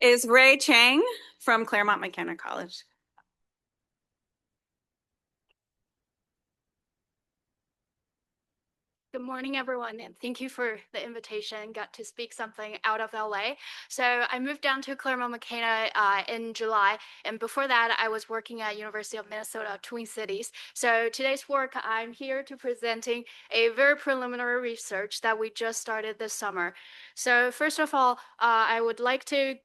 is Ray Cheng from Claremont McKenna College. Good morning, everyone, and thank you for the invitation. Got to speak something out of LA. So I moved down to Claremont McKenna in July, and before that, I was working at University of Minnesota, Twin Cities. So today's work, I'm here to presenting a very preliminary research that we just started this summer. So first of all, I would like to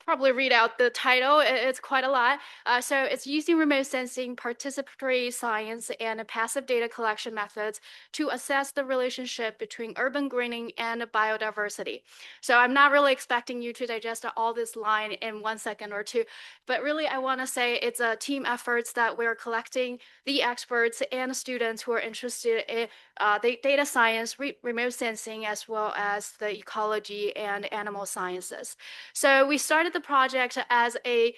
probably read out the title. It's quite a lot. So it's using remote sensing, participatory science, and passive data collection methods to assess the relationship between urban greening and biodiversity. So I'm not really expecting you to digest all this line in 1 second or two, but really I want to say it's a team efforts that we're collecting the experts and students who are interested in the data science, remote sensing, as well as the ecology and animal sciences. So we started the project as a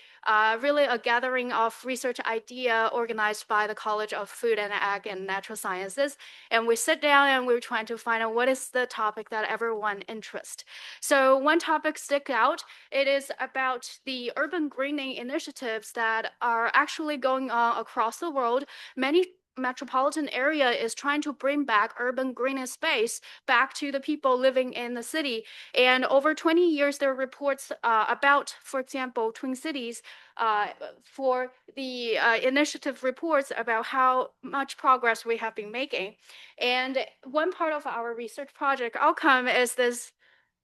really a gathering of research idea organized by the College of Food and Ag and Natural Sciences. And we sit down and we're trying to find out what is the topic that everyone interests. So one topic stick out. It is about the urban greening initiatives that are actually going on across the world. Many metropolitan area is trying to bring back urban green space back to the people living in the city. And over 20 years, there are reports about, for example, Twin Cities for the initiative reports about how much progress we have been making. And one part of our research project outcome is this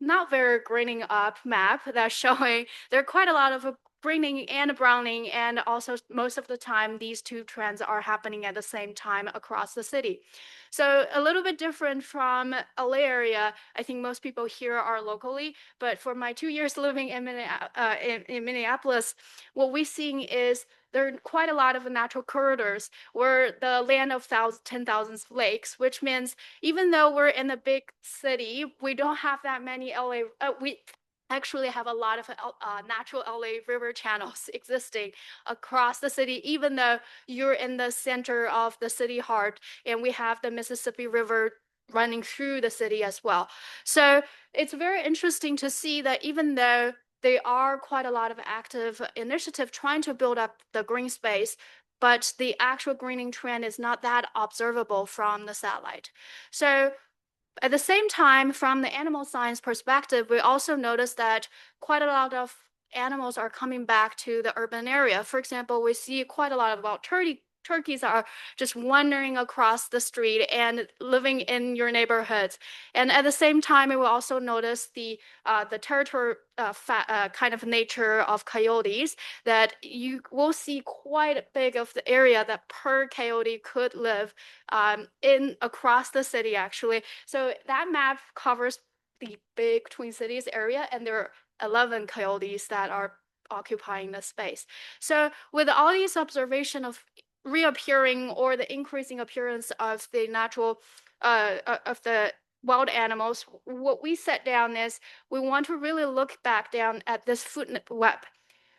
not very greening up map that's showing there are quite a lot of greening and browning, and also most of the time these two trends are happening at the same time across the city. So a little bit different from LA area. I think most people here are locally, but for my 2 years living in Minneapolis, what we're seeing is there are quite a lot of natural corridors. We're the land of 10,000 lakes, which means even though we're in a big city, we don't have that many LA. We actually have a lot of natural LA river channels existing across the city, even though you're in the center of the city heart, and we have the Mississippi River running through the city as well. So it's very interesting to see that even though there are quite a lot of active initiative trying to build up the green space, but the actual greening trend is not that observable from the satellite. So at the same time, from the animal science perspective, we also noticed that quite a lot of animals are coming back to the urban area. For example, we see quite a lot of about turkeys are just wandering across the street and living in your neighborhoods. And at the same time, we will also notice the territory kind of nature of coyotes, that you will see quite a big of the area that per coyote could live in across the city actually. So that map covers the big Twin Cities area, and there are 11 coyotes that are occupying the space. So with all these observation of reappearing or the increasing appearance of the natural of the wild animals, what we set down is we want to really look back down at this food web.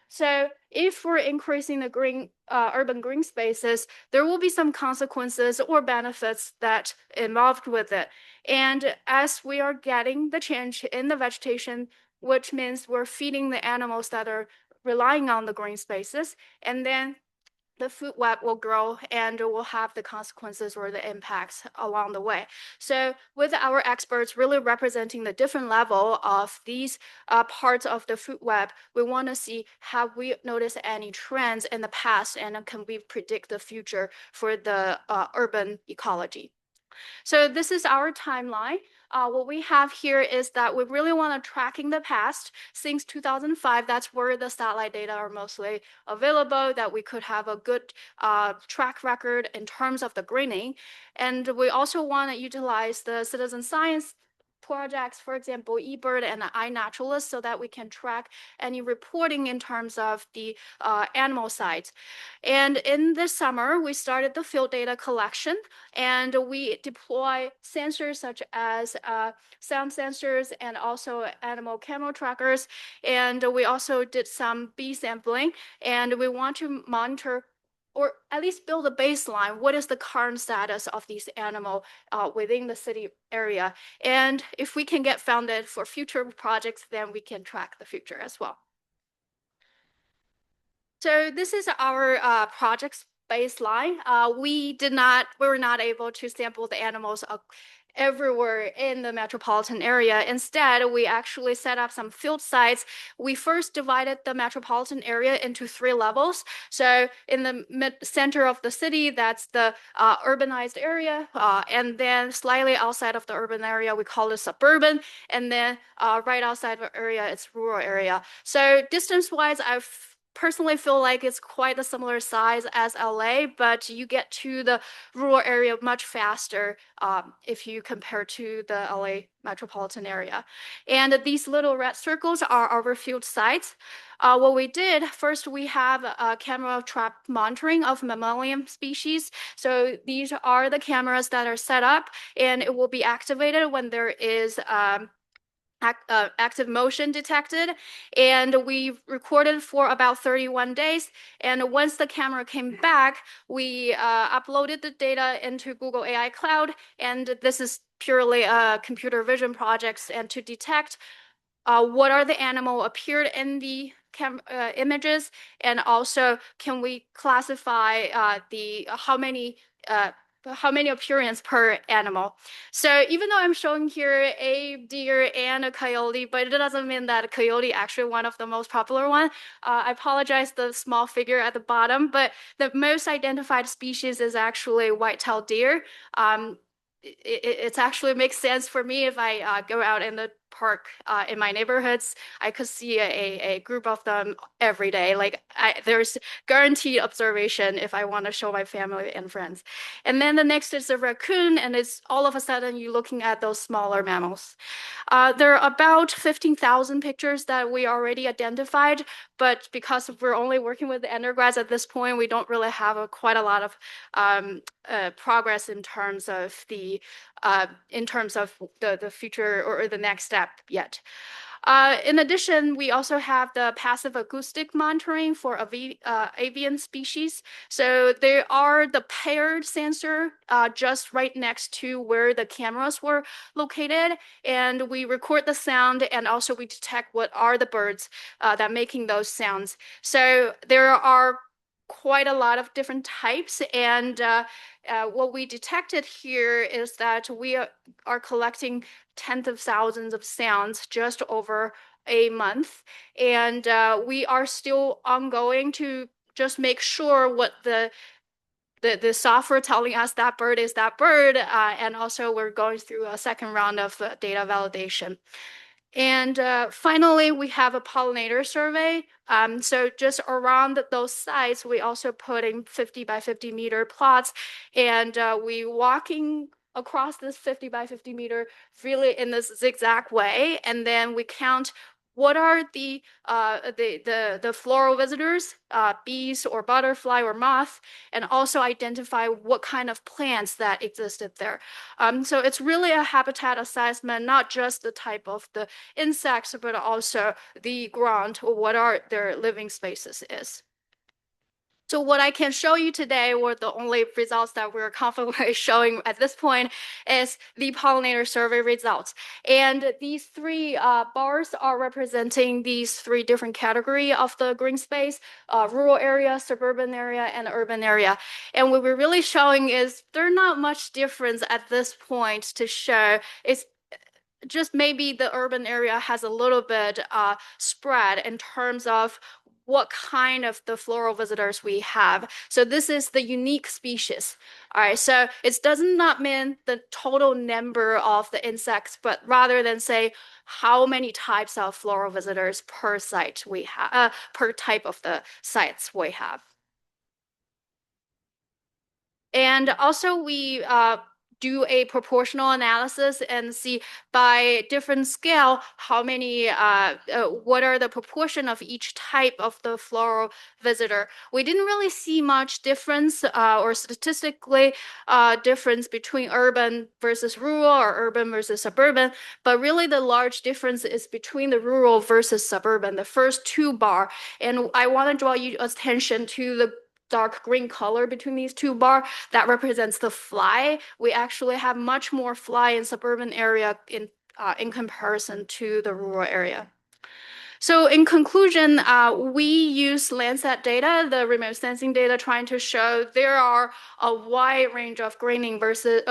So if we're increasing the urban green spaces, there will be some consequences or benefits that involved with it. And as we are getting the change in the vegetation, which means we're feeding the animals that are relying on the green spaces, and then the food web will grow and will have the consequences or the impacts along the way. So with our experts really representing the different level of these parts of the food web, we want to see have we noticed any trends in the past, and can we predict the future for the urban ecology. So this is our timeline. What we have here is that we really want to tracking the past since 2005. That's where the satellite data are mostly available, that we could have a good track record in terms of the greening. And we also want to utilize the citizen science projects, for example, eBird and iNaturalist, so that we can track any reporting in terms of the animal sites. And in this summer, we started the field data collection, and we deploy sensors such as sound sensors and also animal camera trackers. And we also did some bee sampling, and we want to monitor or at least build a baseline. What is the current status of these animals within the city area? And if we can get funded for future projects, then we can track the future as well. So this is our project's baseline. We were not able to sample the animals everywhere in the metropolitan area. Instead, we actually set up some field sites. We first divided the metropolitan area into three levels. So in the center of the city, that's the urbanized area, and then slightly outside of the urban area, we call it suburban, and then right outside the area, it's rural area. So distance-wise, I've personally feel like it's quite a similar size as LA, but you get to the rural area much faster if you compare to the LA metropolitan area. And these little red circles are our field sites. What we did, first we have a camera trap monitoring of mammalian species. So these are the cameras that are set up and it will be activated when there is active motion detected, and we recorded for about 31 days. And once the camera came back, we uploaded the data into Google AI Cloud, and this is purely a computer vision projects and to detect what are the animal appeared in the images, and also can we classify the how many appearance per animal. So even though I'm showing here a deer and a coyote, but it doesn't mean that a coyote actually one of the most popular one. I apologize the small figure at the bottom, but the most identified species is actually white-tailed deer. It actually makes sense for me if I go out in the park in my neighborhoods. I could see a group of them every day. Like there's guaranteed observation if I want to show my family and friends. And then the next is a raccoon, and it's all of a sudden you're looking at those smaller mammals. There are about 15,000 pictures that we already identified, but because we're only working with the undergrads at this point, we don't really have quite a lot of progress in terms of the future or the next step yet. In addition, we also have the passive acoustic monitoring for avian species. So there are the paired sensor just right next to where the cameras were located, and we record the sound, and also we detect what are the birds that making those sounds. So there are quite a lot of different types, and what we detected here is that we are collecting tens of thousands of sounds just over a month, and we are still ongoing to just make sure what the software telling us that bird is that bird, and also we're going through a second round of data validation. And finally, we have a pollinator survey. So just around those sites, we also put in 50 by 50 meter plots, and we walking across this 50 by 50 meter really in this zigzag way, and then we count what are the floral visitors, bees or butterfly or moth, and also identify what kind of plants that existed there. So it's really a habitat assessment, not just the type of the insects, but also the ground or what are their living spaces is. So what I can show you today, or the only results that we're confidently showing at this point, is the pollinator survey results. And these three bars are representing these three different categories of the green space: rural area, suburban area, and urban area. And what we're really showing is there's not much difference at this point to show. It's just maybe the urban area has a little bit spread in terms of what kind of the floral visitors we have. So this is the unique species. All right, so it does not mean the total number of the insects, but rather than say how many types of floral visitors per site we have, per type of the sites we have. And also we do a proportional analysis and see by different scale how many, what are the proportion of each type of the floral visitor. We didn't really see much difference or statistically difference between urban versus rural or urban versus suburban, but really the large difference is between the rural versus suburban, the first two bar. And I want to draw your attention to the dark green color between these two bars that represents the fly. We actually have much more fly in suburban area in comparison to the rural area. So in conclusion, we use Landsat data, the remote sensing data, trying to show there are a wide range of greening versus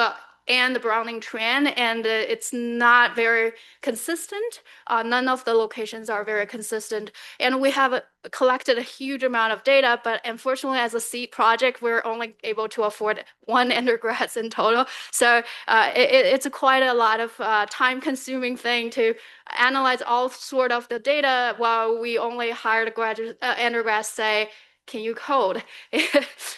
and the browning trend, and it's not very consistent. None of the locations are very consistent, and we have collected a huge amount of data, but unfortunately, as a seed project, we're only able to afford one undergrads in total. So it's quite a lot of time-consuming thing to analyze all sort of the data while we only hired graduate undergrads say, can you code?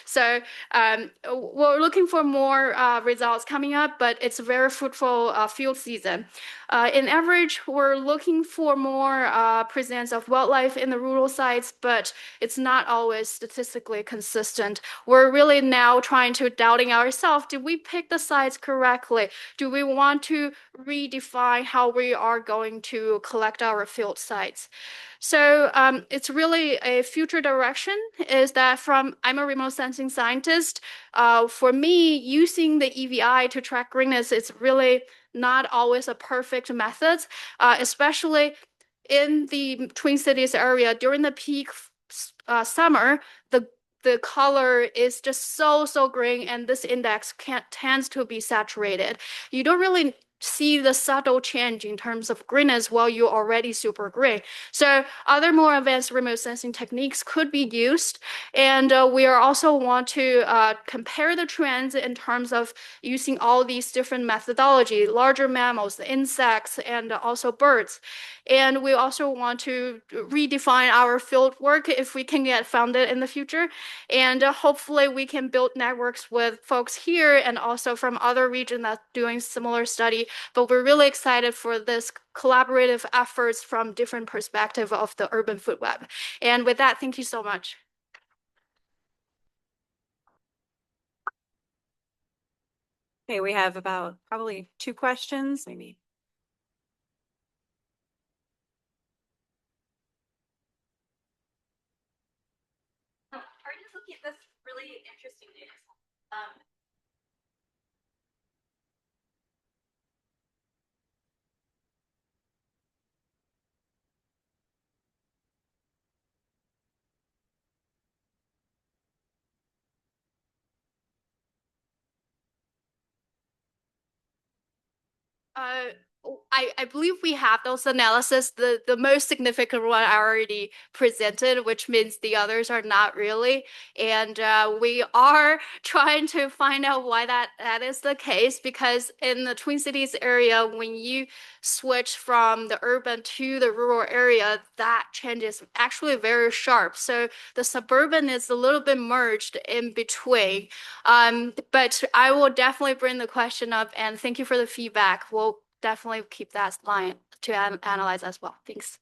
So we're looking for more results coming up, but it's a very fruitful field season. In average, we're looking for more presence of wildlife in the rural sites, but it's not always statistically consistent. We're really now trying to doubting ourselves. Did we pick the sites correctly? Do we want to redefine how we are going to collect our field sites? So it's really a future direction is that I'm a remote sensing scientist. For me, using the EVI to track greenness is really not always a perfect method, especially in the Twin Cities area during the peak summer, the color is just so green, and this index tends to be saturated. You don't really see the subtle change in terms of greenness while you're already super green. So other more advanced remote sensing techniques could be used, and we are also want to compare the trends in terms of using all these different methodology, larger mammals, insects, and also birds. And we also want to redefine our field work if we can get funded in the future. And hopefully we can build networks with folks here and also from other regions that's doing similar study. But we're really excited for this collaborative efforts from different perspective of the urban food web. And with that, thank you so much. Okay, we have about probably 2 questions, maybe. Are you just looking at this really interesting data? Uh, I believe we have those analysis. The most significant one I already presented, which means the others are not really. And we are trying to find out why that is the case, because in the Twin Cities area, when you switch from the urban to the rural area, that change is actually very sharp. So the suburban is a little bit merged in between. But I will definitely bring the question up, and thank you for the feedback. We'll definitely keep that line to analyze as well. Thanks.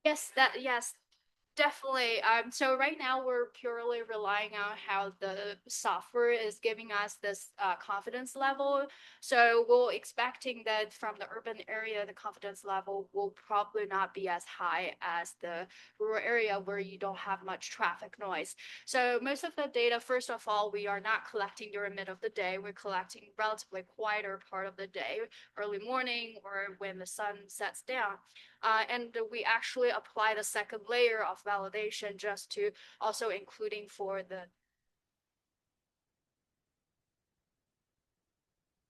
Yes, definitely. So right now we're purely relying on how the software is giving us this confidence level. So we're expecting that from the urban area, the confidence level will probably not be as high as the rural area where you don't have much traffic noise. So most of the data, first of all, we are not collecting during mid of the day. We're collecting relatively quieter part of the day, early morning or when the sun sets down. And we actually apply the second layer of validation just to also including for the